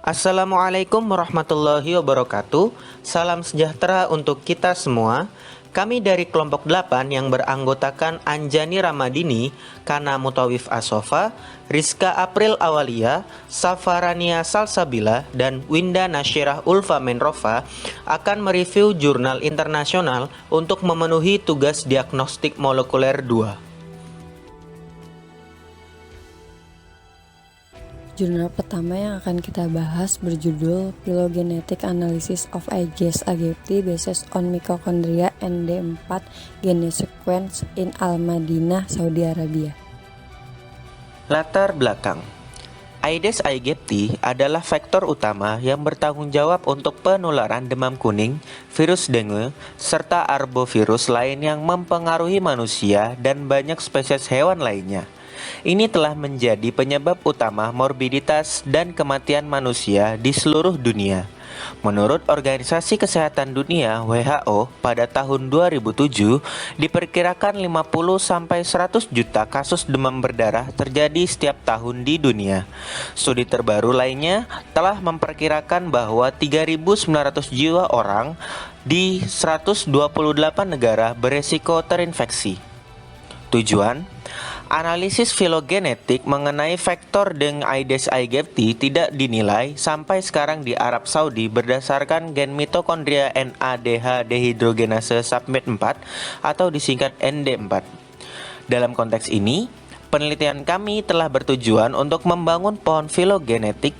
Assalamualaikum warahmatullahi wabarakatuh. Salam sejahtera untuk kita semua. Kami dari kelompok 8 yang beranggotakan Anjani Ramadini, Kana Mutawif Asofa, Rizka April Awalia, Safarania Salsabila, dan Winda Nasyirah Ulfa Menrofa akan mereview jurnal internasional untuk memenuhi tugas diagnostik molekuler 2. Jurnal pertama yang akan kita bahas berjudul Phylogenetic Analysis of Aedes aegypti Based on Mitochondria ND4 Gene Sequence in Al-Madinah, Saudi Arabia. Latar belakang. Aedes aegypti adalah faktor utama yang bertanggung jawab untuk penularan demam kuning, virus dengue, serta arbovirus lain yang mempengaruhi manusia dan banyak spesies hewan lainnya. Ini telah menjadi penyebab utama morbiditas dan kematian manusia di seluruh dunia. Menurut Organisasi Kesehatan Dunia (WHO), pada tahun 2007 diperkirakan 50-100 juta kasus demam berdarah terjadi setiap tahun di dunia. Studi terbaru lainnya telah memperkirakan bahwa 3.900 jiwa orang di 128 negara beresiko terinfeksi. Tujuan analisis filogenetik mengenai faktor Aedes aegypti tidak dinilai sampai sekarang di Arab Saudi berdasarkan gen mitokondria NADH dehidrogenase subunit 4 atau disingkat ND4. Dalam konteks ini, penelitian kami telah bertujuan untuk membangun pohon filogenetik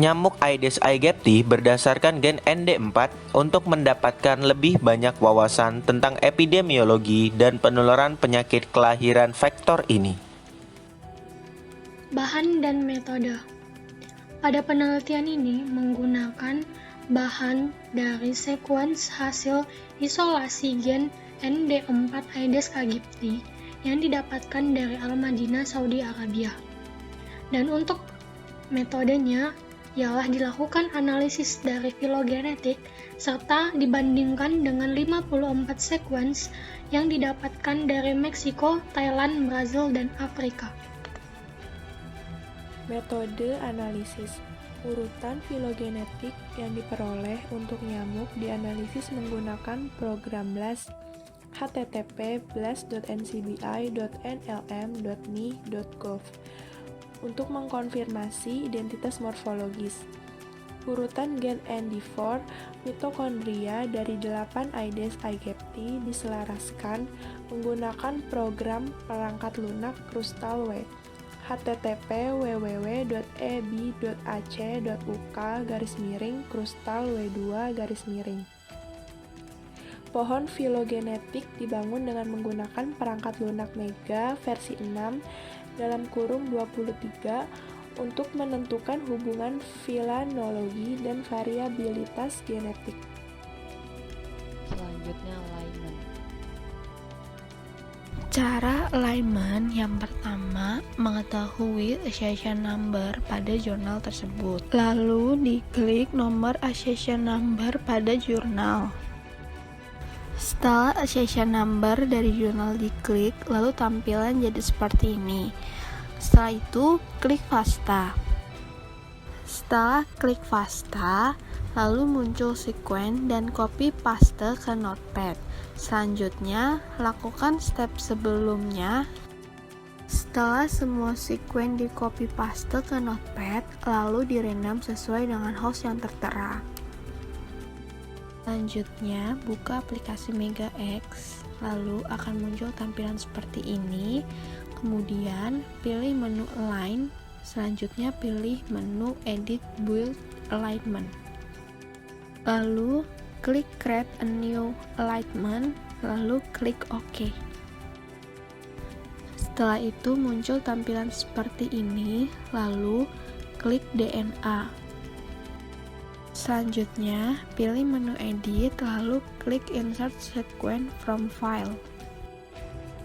nyamuk Aedes aegypti berdasarkan gen ND4 untuk mendapatkan lebih banyak wawasan tentang epidemiologi dan penularan penyakit kelahiran faktor ini. Bahan dan metode. Pada penelitian ini menggunakan bahan dari sekuens hasil isolasi gen ND4 Aedes aegypti yang didapatkan dari Al-Madinah, Saudi Arabia. Dan untuk metodenya ialah dilakukan analisis dari filogenetik serta dibandingkan dengan 54 sekuens yang didapatkan dari Meksiko, Thailand, Brazil, dan Afrika. Metode analisis. Urutan filogenetik yang diperoleh untuk nyamuk dianalisis menggunakan program BLAST http://blast.ncbi.nlm.nih.gov untuk mengkonfirmasi identitas morfologis. Urutan gen ND4 mitokondria dari 8 Aedes aegypti diselaraskan menggunakan program perangkat lunak CrystalW http://www.eb.ac.uk/crystalw2-. Pohon filogenetik dibangun dengan menggunakan perangkat lunak Mega versi 6 (23) untuk menentukan hubungan filanologi dan variabilitas genetik. Selanjutnya alignment. Cara alignment yang pertama, mengetahui accession number pada jurnal tersebut. Lalu diklik nomor accession number pada jurnal. Setelah accession number dari jurnal diklik, lalu tampilan jadi seperti ini. Setelah itu, klik FASTA. Setelah klik FASTA, lalu muncul sekuen dan copy paste ke Notepad. Selanjutnya, lakukan step sebelumnya. Setelah semua sekuen di copy paste ke Notepad, lalu direndam sesuai dengan host yang tertera. Selanjutnya, buka aplikasi Mega X, lalu akan muncul tampilan seperti ini. Kemudian, pilih menu Align, selanjutnya pilih menu Edit Build Alignment. Lalu, klik Create a New Alignment, lalu klik OK. Setelah itu muncul tampilan seperti ini, lalu klik DNA. Selanjutnya, pilih menu Edit, lalu klik Insert Sequence from File.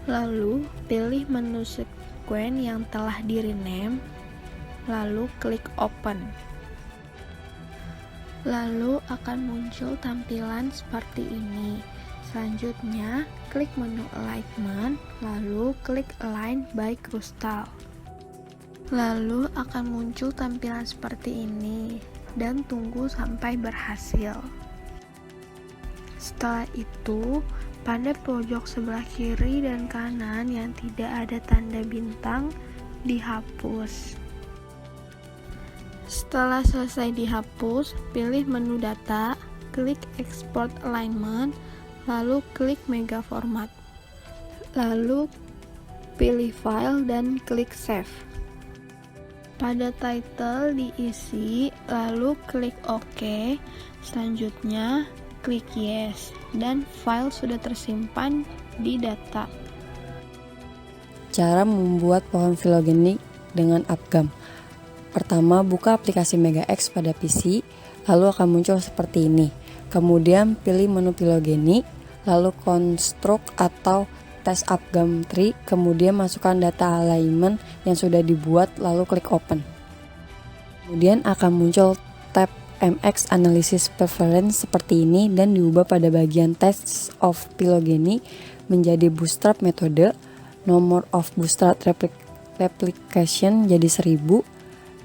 Lalu, pilih menu sekuen yang telah di-rename, lalu klik Open. Lalu akan muncul tampilan seperti ini. Selanjutnya, klik menu Alignment, lalu klik Align by Crystal. Lalu akan muncul tampilan seperti ini. dan tunggu sampai berhasil. Setelah itu, pada pojok sebelah kiri dan kanan yang tidak ada tanda bintang dihapus. Setelah selesai dihapus, pilih menu data, klik export alignment, lalu klik mega format. Lalu pilih file dan klik save. Pada title diisi, lalu klik OK. Selanjutnya klik yes, dan file sudah tersimpan di data. Cara membuat pohon filogenik dengan Upgam. Pertama, buka aplikasi MegaX pada PC, lalu akan muncul seperti ini. Kemudian pilih menu filogenik, lalu construct atau tes Upgam tree, kemudian masukkan data alignment yang sudah dibuat, lalu klik open. Kemudian akan muncul tab MX Analysis Preference seperti ini dan diubah pada bagian Test of Phylogeny menjadi Bootstrap metode, nomor of Bootstrap replication jadi 1000,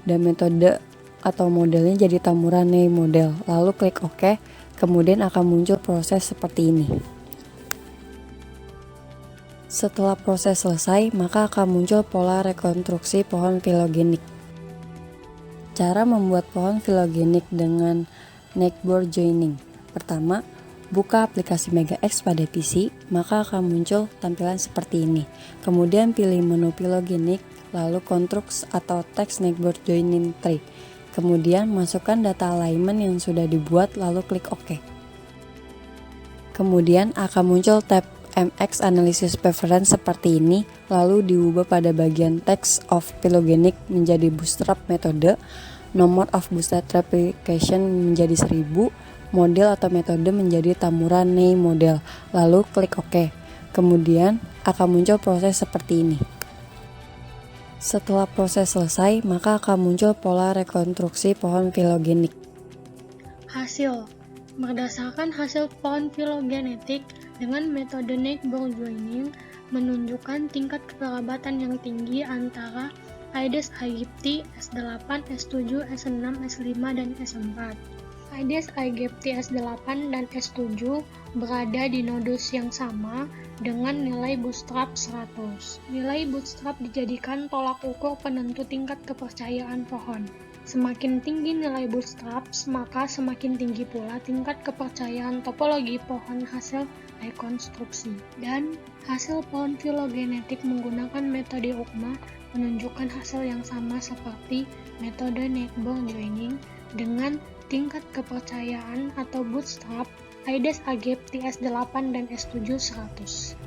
dan metode atau modelnya jadi Tamura-Nei model. Lalu klik OK, kemudian akan muncul proses seperti ini. Setelah proses selesai, maka akan muncul pola rekonstruksi pohon filogenik. Cara membuat pohon filogenik dengan neckboard joining. Pertama, buka aplikasi MegaX pada PC, maka akan muncul tampilan seperti ini. Kemudian pilih menu filogenik, lalu construct atau text neckboard joining tree. Kemudian masukkan data alignment yang sudah dibuat, lalu klik OK. Kemudian akan muncul tab MX Analysis Preference seperti ini, lalu diubah pada bagian Text of Phylogeny menjadi Bootstrap metode, nomor of Bootstrap replication menjadi 1000, model atau metode menjadi Tamura-Nei model, lalu klik OK. Kemudian akan muncul proses seperti ini. Setelah proses selesai, maka akan muncul pola rekonstruksi pohon filogenik. Hasil. Berdasarkan hasil pohon filogenetik dengan metode neckboard joining menunjukkan tingkat kekerabatan yang tinggi antara Aedes aegypti S8, S7, S6, S5, dan S4. Aedes aegypti S8 dan S7 berada di nodus yang sama dengan nilai bootstrap 100. Nilai bootstrap dijadikan tolak ukur penentu tingkat kepercayaan pohon. Semakin tinggi nilai bootstraps, maka semakin tinggi pula tingkat kepercayaan topologi pohon hasil rekonstruksi. Dan hasil pohon filogenetik menggunakan metode UCMA menunjukkan hasil yang sama seperti metode neckboard joining dengan tingkat kepercayaan atau bootstrap Aedes aegypti S8 dan S7 100.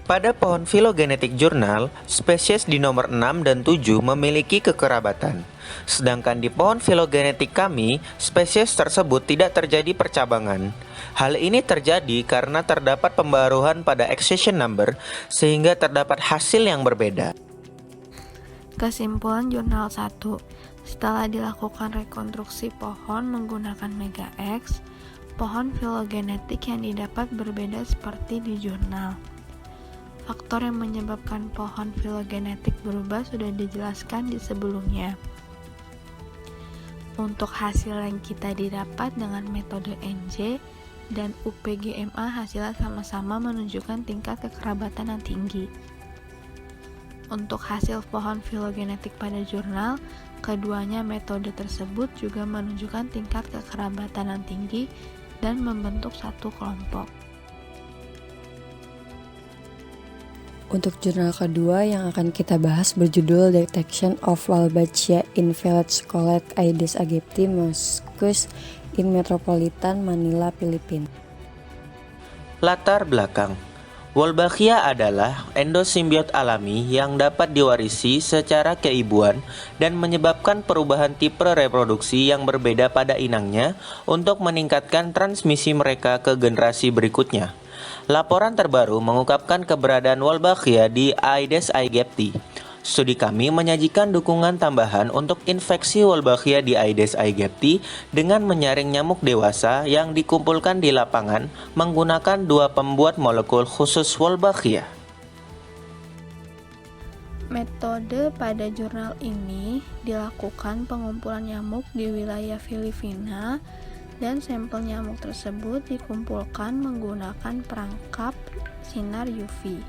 Pada pohon filogenetik jurnal, spesies di nomor 6 dan 7 memiliki kekerabatan. Sedangkan di pohon filogenetik kami, spesies tersebut tidak terjadi percabangan. Hal ini terjadi karena terdapat pembaruan pada accession number sehingga terdapat hasil yang berbeda. Kesimpulan jurnal 1. Setelah dilakukan rekonstruksi pohon menggunakan MegaX, pohon filogenetik yang didapat berbeda seperti di jurnal. Faktor yang menyebabkan pohon filogenetik berubah sudah dijelaskan di sebelumnya. Untuk hasil yang kita didapat dengan metode NJ dan UPGMA hasilnya sama-sama menunjukkan tingkat kekerabatan yang tinggi. Untuk hasil pohon filogenetik pada jurnal, keduanya metode tersebut juga menunjukkan tingkat kekerabatan yang tinggi dan membentuk satu kelompok. Untuk jurnal kedua yang akan kita bahas berjudul Detection of Wolbachia in Village Collect Aedes aegypti Mosquus in Metropolitan Manila, Filipina. Latar belakang. Wolbachia adalah endosimbiot alami yang dapat diwarisi secara keibuan dan menyebabkan perubahan tipe reproduksi yang berbeda pada inangnya untuk meningkatkan transmisi mereka ke generasi berikutnya. Laporan terbaru mengungkapkan keberadaan Wolbachia di Aedes aegypti. Studi kami menyajikan dukungan tambahan untuk infeksi Wolbachia di Aedes aegypti dengan menyaring nyamuk dewasa yang dikumpulkan di lapangan menggunakan dua pembuat molekul khusus Wolbachia. Metode pada jurnal ini dilakukan pengumpulan nyamuk di wilayah Filipina dan sampel nyamuk tersebut dikumpulkan menggunakan perangkap sinar UV.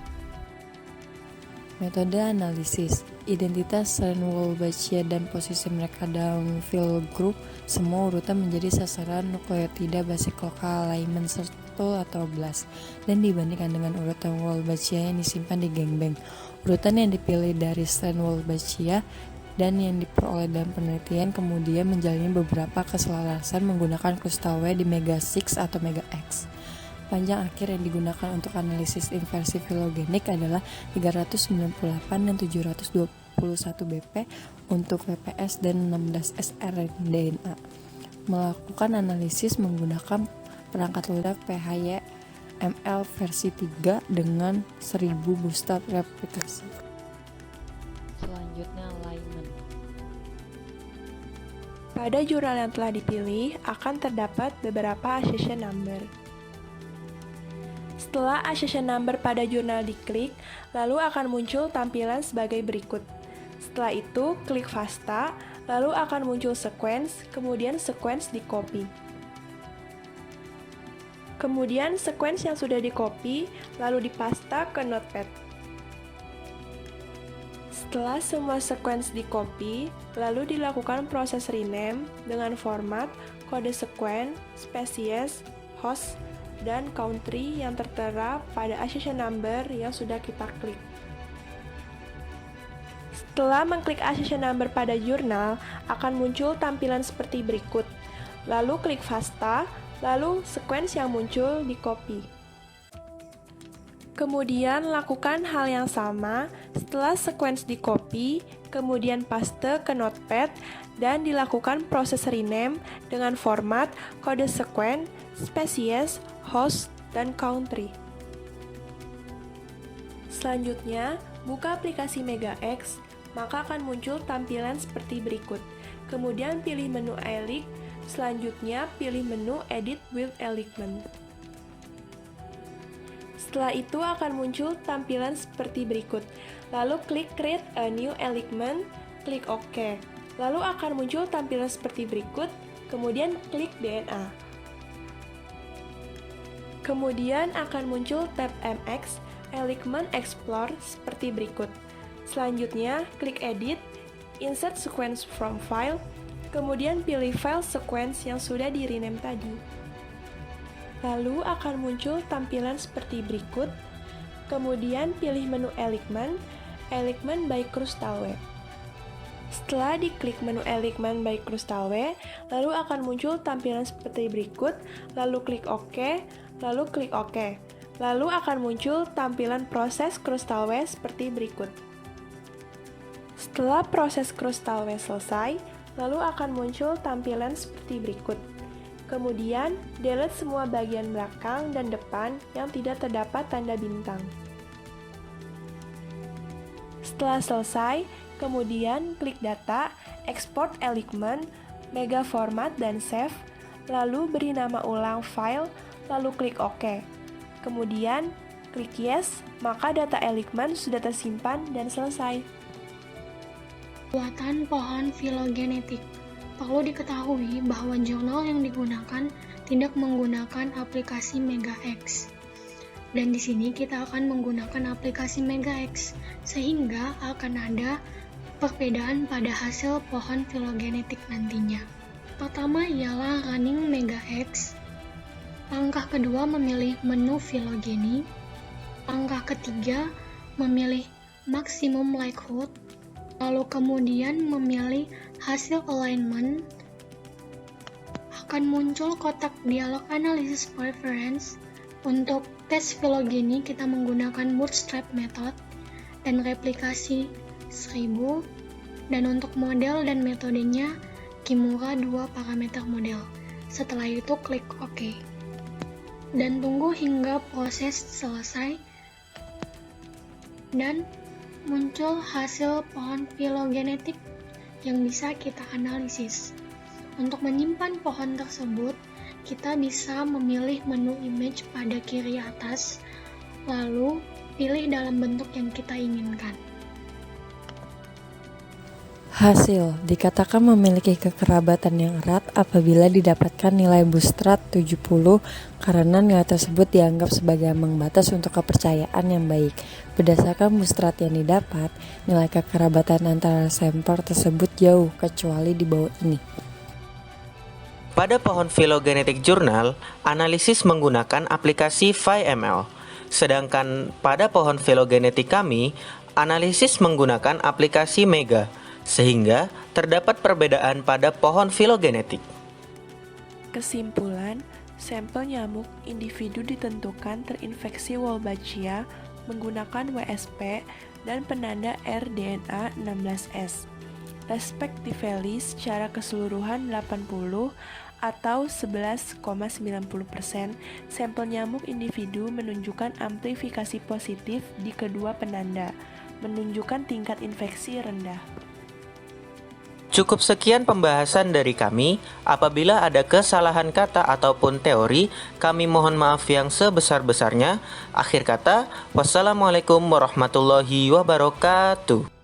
Metode analisis, identitas strain Wolbachia dan posisi mereka dalam field group, semua urutan menjadi sasaran nukleotida basic lokal alignment circle atau BLAST, dan dibandingkan dengan urutan Wolbachia yang disimpan di genbank. Urutan yang dipilih dari strain Wolbachia dan yang diperoleh dalam penelitian kemudian menjalani beberapa keselarasan menggunakan Crystal W di Mega 6 atau Mega X. Panjang akhir yang digunakan untuk analisis inversi filogenik adalah 398 dan 721 BP untuk VPS dan 16 srDNA. Melakukan analisis menggunakan perangkat lunak PHY ML versi 3 dengan 1000 booster replikasi. Selanjutnya alignment. Pada jurnal yang telah dipilih akan terdapat beberapa accession number. Setelah accession number pada jurnal diklik, lalu akan muncul tampilan sebagai berikut. Setelah itu, klik FASTA, lalu akan muncul sequence, kemudian sequence di copy. Kemudian sequence yang sudah di copy, lalu dipasta ke Notepad. Setelah semua sequence di copy, lalu dilakukan proses rename dengan format, kode sequence, spesies, host, dan country yang tertera pada accession number yang sudah kita klik. Setelah mengklik accession number pada jurnal, akan muncul tampilan seperti berikut. Lalu klik FASTA, lalu sequence yang muncul di copy. Kemudian lakukan hal yang sama setelah sequence di copy, kemudian paste ke Notepad, dan dilakukan proses rename dengan format, kode sequence, spesies, host, dan country. Selanjutnya, buka aplikasi Mega X, maka akan muncul tampilan seperti berikut. Kemudian pilih menu Elix, selanjutnya pilih menu Edit with Alignment. Setelah itu akan muncul tampilan seperti berikut. Lalu klik Create a New Alignment, klik OK. Lalu akan muncul tampilan seperti berikut, kemudian klik DNA. Kemudian akan muncul tab MX, Alignment Explore seperti berikut. Selanjutnya, klik Edit, Insert Sequence from File, kemudian pilih file sequence yang sudah di-rename tadi. Lalu akan muncul tampilan seperti berikut, kemudian pilih menu Alignment, Alignment by Crystal W. Setelah diklik menu Alignment by Crystal W, lalu akan muncul tampilan seperti berikut, lalu klik OK, lalu klik OK. Lalu akan muncul tampilan proses Crystal W seperti berikut. Setelah proses Crystal W selesai, lalu akan muncul tampilan seperti berikut. Kemudian, delete semua bagian belakang dan depan yang tidak terdapat tanda bintang. Setelah selesai, kemudian klik Data, Export Alignment, Mega Format, dan Save, lalu beri nama ulang file, lalu klik OK. Kemudian, klik Yes, maka data alignment sudah tersimpan dan selesai. Buatan pohon filogenetik. Perlu diketahui bahwa jurnal yang digunakan tidak menggunakan aplikasi Mega X. Dan di sini kita akan menggunakan aplikasi Mega X, sehingga akan ada perbedaan pada hasil pohon filogenetik nantinya. Pertama ialah running Mega X. Langkah kedua memilih menu filogeny. Langkah ketiga memilih maximum likelihood. Lalu kemudian memilih hasil alignment. Akan muncul kotak dialog analysis preference. Untuk tes filogeny kita menggunakan bootstrap method dan replikasi 1000, dan untuk model dan metodenya Kimura 2 parameter model. Setelah itu klik OK. Dan tunggu hingga proses selesai dan muncul hasil pohon filogenetik yang bisa kita analisis. Untuk menyimpan pohon tersebut, kita bisa memilih menu image pada kiri atas, lalu pilih dalam bentuk yang kita inginkan. Hasil dikatakan memiliki kekerabatan yang erat apabila didapatkan nilai bootstrap 70 karena nilai tersebut dianggap sebagai ambang batas untuk kepercayaan yang baik. Berdasarkan bootstrap yang didapat, nilai kekerabatan antara sampel tersebut jauh kecuali di bawah ini. Pada pohon filogenetik jurnal, analisis menggunakan aplikasi PhyML. Sedangkan pada pohon filogenetik kami, analisis menggunakan aplikasi Mega. Sehingga terdapat perbedaan pada pohon filogenetik. Kesimpulan, sampel nyamuk individu ditentukan terinfeksi Wolbachia menggunakan WSP dan penanda rDNA 16S. Respectively secara keseluruhan 80 atau 11,90%, sampel nyamuk individu menunjukkan amplifikasi positif di kedua penanda, menunjukkan tingkat infeksi rendah. Cukup sekian pembahasan dari kami. Apabila ada kesalahan kata ataupun teori, kami mohon maaf yang sebesar-besarnya. Akhir kata, wassalamualaikum warahmatullahi wabarakatuh.